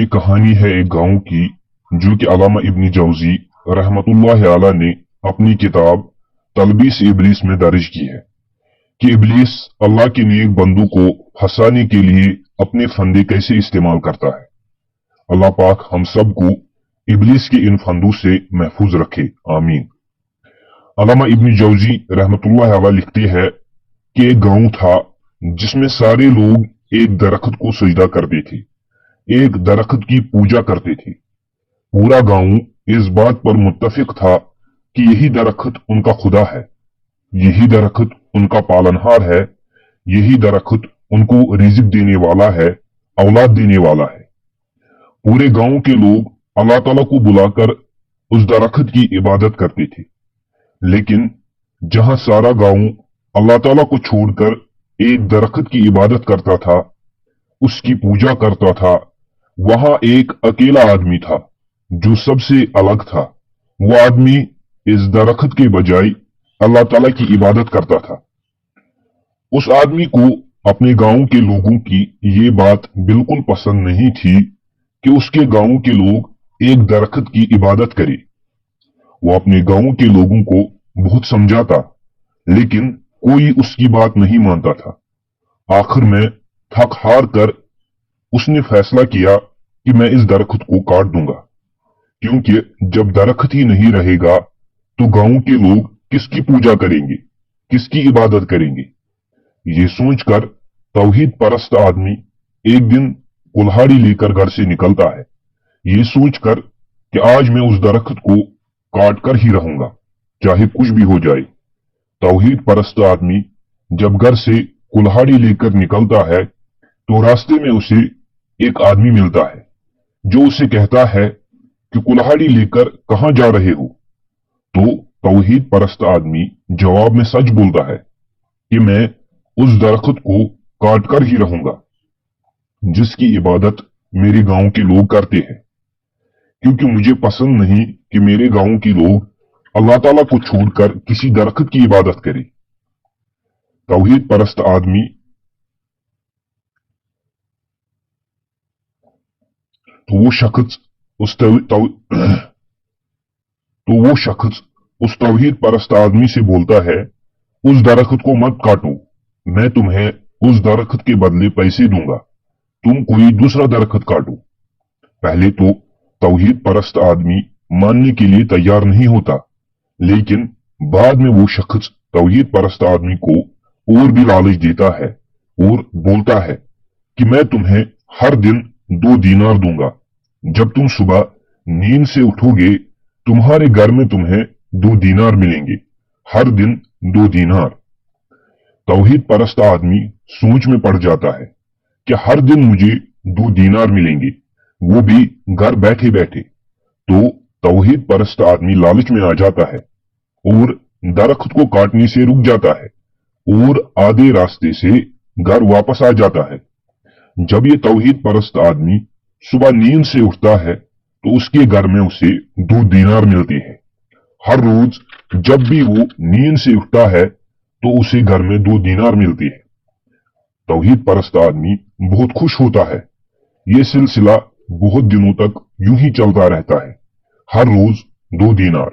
ये कहानी है एक गांव की, जो कि अल्लामा इब्न जौजी रहमतुल्लाह अलैह ने अपनी किताब तलबीस इब्लीस में दर्ज की है कि इब्लीस अल्लाह के नेक बंदों को फंसाने के लिए अपने फंदे कैसे इस्तेमाल करता है। अल्लाह पाक हम सब को इब्लीस के इन फंदों से महफूज रखे, आमीन। अल्लामा इब्न जौजी रहमतुल्लाह अलैह लिखते हैं कि एक गांव था जिसमें सारे लोग एक दरख्त को सजदा करते थे, एक दरख्त की पूजा करते थे। पूरा गांव इस बात पर मुत्तफिक था कि यही दरख्त उनका खुदा है, यही दरख्त उनका पालनहार है, यही दरख्त उनको रिज़्क देने वाला है, औलाद देने वाला है। पूरे गांव के लोग अल्लाह ताला को बुलाकर उस दरख्त की इबादत करते थे। लेकिन जहां सारा गांव अल्लाह ताला को छोड़कर एक दरख्त की इबादत करता था, उसकी पूजा करता था, वहां एक अकेला आदमी था जो सबसे अलग था। वो आदमी इस दरख्त के बजाय अल्लाह ताला की इबादत करता था। उस आदमी को अपने गांव के लोगों की ये बात बिल्कुल पसंद नहीं थी कि उसके गांव के लोग एक दरख्त की इबादत करें। वो अपने गांव के लोगों को बहुत समझाता, लेकिन कोई उसकी बात नहीं मानता था। आखिर में थक हार कर उसने फैसला किया कि मैं इस दरख्त को काट दूंगा, क्योंकि जब दरख्त ही नहीं रहेगा तो गांव के लोग किसकी पूजा करेंगे, किसकी इबादत करेंगे। ये सोचकर तौहीद परस्त आदमी एक दिन कुल्हाड़ी लेकर घर से निकलता है, ये सोचकर कि आज मैं उस दरख्त को काट कर ही रहूंगा, चाहे कुछ भी हो जाए। तौहीद परस्त आदमी जब घर से कुल्हाड़ी लेकर निकलता है तो रास्ते में उसे एक आदमी मिलता है जो उसे कहता है कि कुल्हाड़ी लेकर कहां जा रहे हो। तो तौहीद परस्त आदमी जवाब में सच बोलता है कि मैं उस दरख्त को काट कर ही रहूंगा जिसकी इबादत मेरे गांव के लोग करते हैं, क्योंकि मुझे पसंद नहीं कि मेरे गांव के लोग अल्लाह ताला को छोड़कर किसी दरख्त की इबादत करें। तौहीद परस्त आदमी वो शख्स उस तौहीद परस्त आदमी से बोलता है, उस दरख्त को मत काटो, मैं तुम्हें उस दरख्त के बदले पैसे दूंगा, तुम कोई दूसरा दरख्त काटो। पहले तो तौहीद परस्त आदमी मानने के लिए तैयार नहीं होता, लेकिन बाद में वो शख्स तौहीद परस्त आदमी को और भी लालच देता है और बोलता है कि मैं तुम्हें हर दिन 2 दीनार दूंगा। जब तुम सुबह नींद से उठोगे तुम्हारे घर में तुम्हें 2 दीनार मिलेंगे, हर दिन 2 दीनार। तौहीद परस्त आदमी सोच में पड़ जाता है कि हर दिन मुझे 2 दीनार मिलेंगे, वो भी घर बैठे बैठे। तो तौहीद परस्त आदमी लालच में आ जाता है और दरख्त को काटने से रुक जाता है और आधे रास्ते से घर वापस आ जाता है। जब ये तौहीद परस्त आदमी सुबह नींद से उठता है तो उसके घर में उसे 2 दीनार मिलते हैं। हर रोज जब भी वो नींद से उठता है तो उसे घर में 2 दीनार मिलते हैं। तौहीद परस्त आदमी बहुत खुश होता है। ये सिलसिला बहुत दिनों तक यूं ही चलता रहता है, हर रोज 2 दीनार।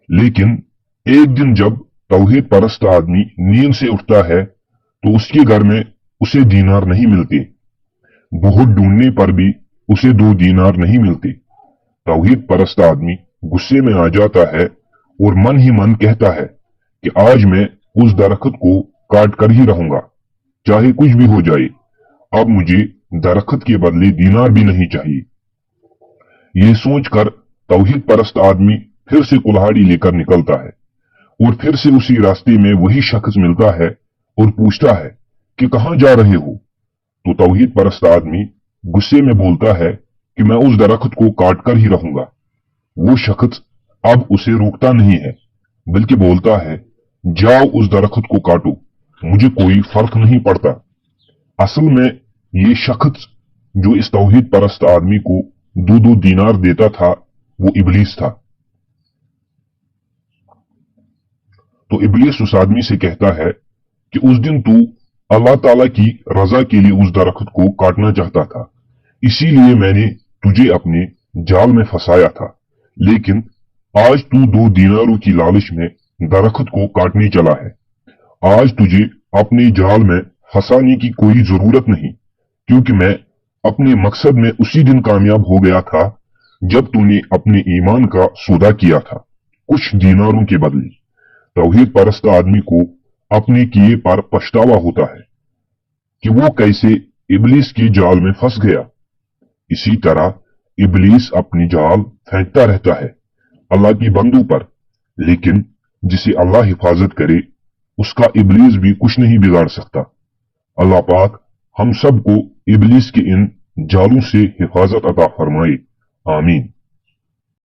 लेकिन एक दिन जब तौहीद परस्त आदमी नींद से उठता है तो उसके घर में उसे दीनार नहीं मिलते। बहुत ढूंढने पर भी उसे 2 दीनार नहीं मिलते। तौहीद परस्त आदमी गुस्से में आ जाता है और मन ही मन कहता है कि आज मैं उस दरख्त को काट कर ही रहूंगा, चाहे कुछ भी हो जाए। अब मुझे दरख्त के बदले दीनार भी नहीं चाहिए। ये सोचकर तौहीद परस्त आदमी फिर से कुल्हाड़ी लेकर निकलता है और फिर से उसी रास्ते में वही शख्स मिलता है और पूछता है कि कहां जा रहे हो। तो तौहीद परस्त आदमी गुस्से में बोलता है कि मैं उस दरख्त को काट कर ही रहूंगा। वो शख्स अब उसे रोकता नहीं है, बल्कि बोलता है, जाओ उस दरख्त को काटो, मुझे कोई फर्क नहीं पड़ता। असल में ये शख्स जो इस तौहीद परस्त आदमी को 2 दीनार देता था वो इब्लीस था। तो इब्लीस उस आदमी से कहता है कि उस दिन तू अल्लाह ताला की रजा के लिए उस दरख्त को काटना चाहता था, इसीलिए मैंने तुझे अपने जाल में फंसाया था, लेकिन आज तू 2 दीनारों की लालच में दरख्त को काटने चला है। आज तुझे अपने जाल में फंसाने की कोई जरूरत नहीं, क्योंकि मैं अपने मकसद में उसी दिन कामयाब हो गया था जब तूने अपने ईमान का सौदा किया था, कुछ दीनारों के बदले। तौहीद परस्त आदमी को अपने किए पर पछतावा होता है कि वो कैसे इबलीस के जाल में फंस गया। इसी तरह इबलीस अपनी जाल फेंकता रहता है अल्लाह की बंदों पर, लेकिन जिसे अल्लाह हिफाजत करे उसका इबलीस भी कुछ नहीं बिगाड़ सकता। अल्लाह पाक हम सब को इबलीस के इन जालों से हिफाजत अता फरमाए। आमीन।